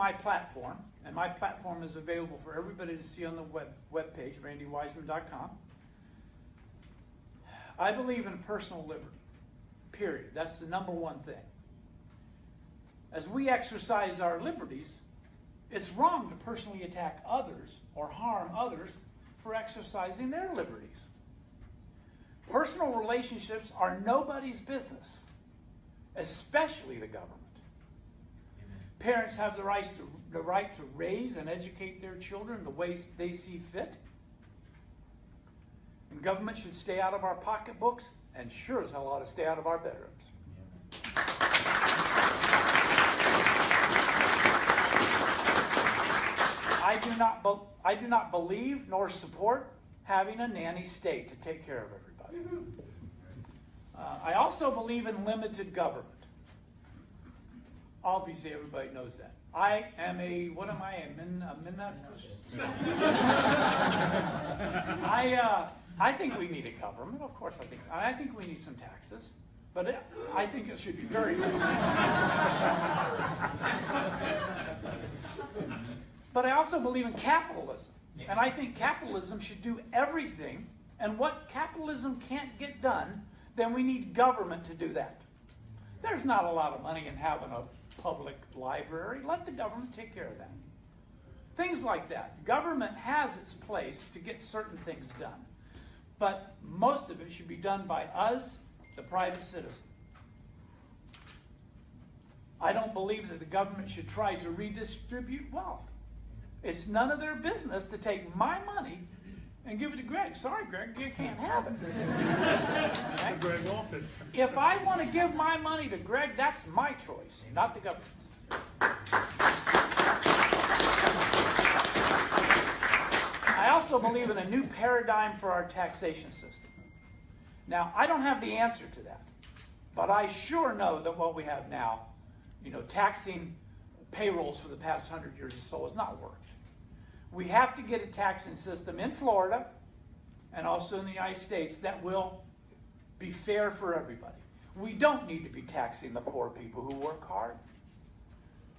my platform, and my platform is available for everybody to see on the webpage, randywiseman.com. I believe in personal liberty, period. That's the number one thing. As we exercise our liberties, it's wrong to personally attack others or harm others for exercising their liberties. Personal relationships are nobody's business, especially the government. Amen. Parents have the right to raise and educate their children the way they see fit. And government should stay out of our pocketbooks and sure as hell ought to stay out of our bedrooms. I do not believe nor support having a nanny state to take care of everybody. I also believe in limited government. Obviously, everybody knows that. I am a, what am I? I think we need a government. Of course, I think we need some taxes. But I think it should be very limited. But I also believe in capitalism. And I think capitalism should do everything. And what capitalism can't get done, then we need government to do that. There's not a lot of money in having a public library. Let the government take care of that. Things like that. Government has its place to get certain things done. But most of it should be done by us, the private citizen. I don't believe that the government should try to redistribute wealth. It's none of their business to take my money and give it to Greg. Sorry, Greg, you can't have it. Okay? Greg Olson. If I want to give my money to Greg, that's my choice, not the government's. I also believe in a new paradigm for our taxation system. Now, I don't have the answer to that, but I sure know that what we have now, taxing payrolls for the past 100 years or so has not worked. We have to get a taxing system in Florida and also in the United States that will be fair for everybody. We don't need to be taxing the poor people who work hard.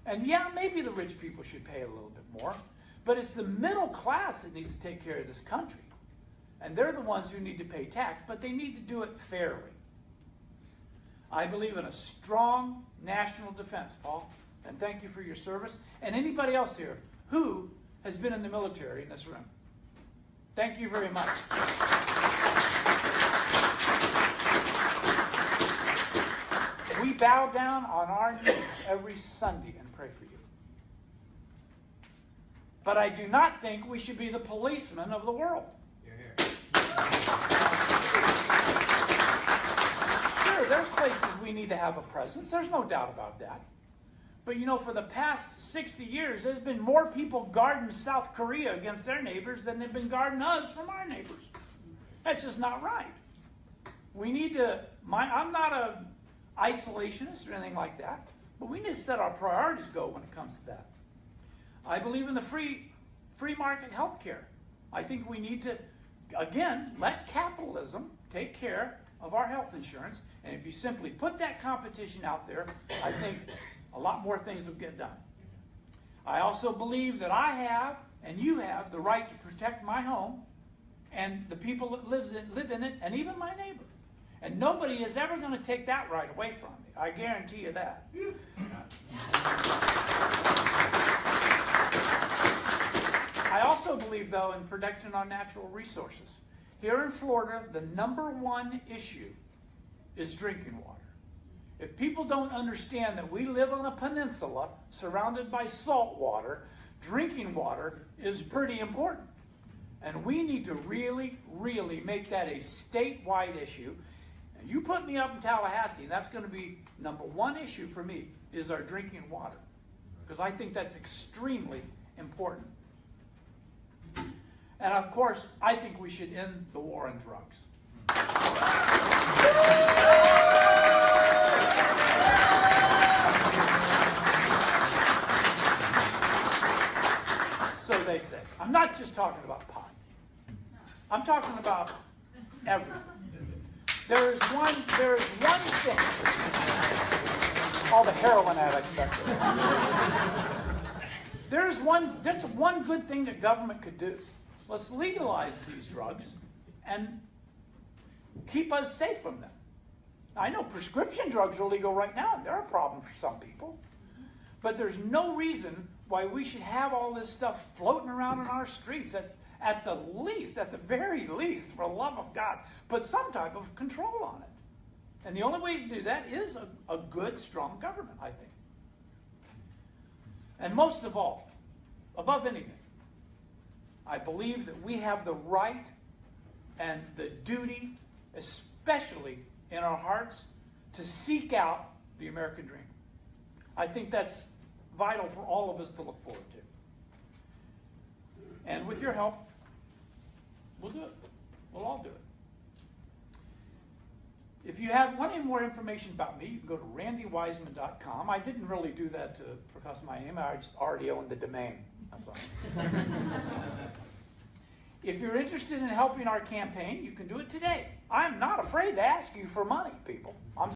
And yeah, maybe the rich people should pay a little bit more, but it's the middle class that needs to take care of this country. And they're the ones who need to pay tax, but they need to do it fairly. I believe in a strong national defense, Paul, and thank you for your service. And anybody else here who has been in the military in this room. Thank you very much. We bow down on our knees every Sunday and pray for you. But I do not think we should be the policemen of the world. Sure, there's places we need to have a presence. There's no doubt about that. But for the past 60 years, there's been more people guarding South Korea against their neighbors than they've been guarding us from our neighbors. That's just not right. We need to, I'm not an isolationist or anything like that, but we need to set our priorities go when it comes to that. I believe in the free market health care. I think we need to, again, let capitalism take care of our health insurance. And if you simply put that competition out there, I think a lot more things will get done. I also believe that I have, and you have, the right to protect my home and the people that live in it, and even my neighbor. And nobody is ever going to take that right away from me. I guarantee you that. I also believe, though, in protecting our natural resources. Here in Florida, the #1 issue is drinking water. If people don't understand that we live on a peninsula surrounded by salt water, drinking water is pretty important. And we need to really, really make that a statewide issue. And you put me up in Tallahassee, and that's going to be #1 issue for me, is our drinking water. Because I think that's extremely important. And of course, I think we should end the war on drugs. So they say. I'm not just talking about pot. I'm talking about everything. There is one thing. All the heroin addicts back there. That's one good thing that government could do. Let's legalize these drugs and keep us safe from them. I know prescription drugs are legal right now, and they're a problem for some people. But there's no reason why we should have all this stuff floating around in our streets. At the very least, for the love of God, put some type of control on it. And the only way to do that is a good, strong government, I think. And most of all, above anything, I believe that we have the right and the duty, especially in our hearts, to seek out the American dream. I think that's vital for all of us to look forward to. And with your help, we'll do it. We'll all do it. If you want any more information about me, you can go to randywiseman.com. I didn't really do that to profess my name. I just already owned the domain. That's all. If you're interested in helping our campaign, you can do it today. I'm not afraid to ask you for money, people. I'm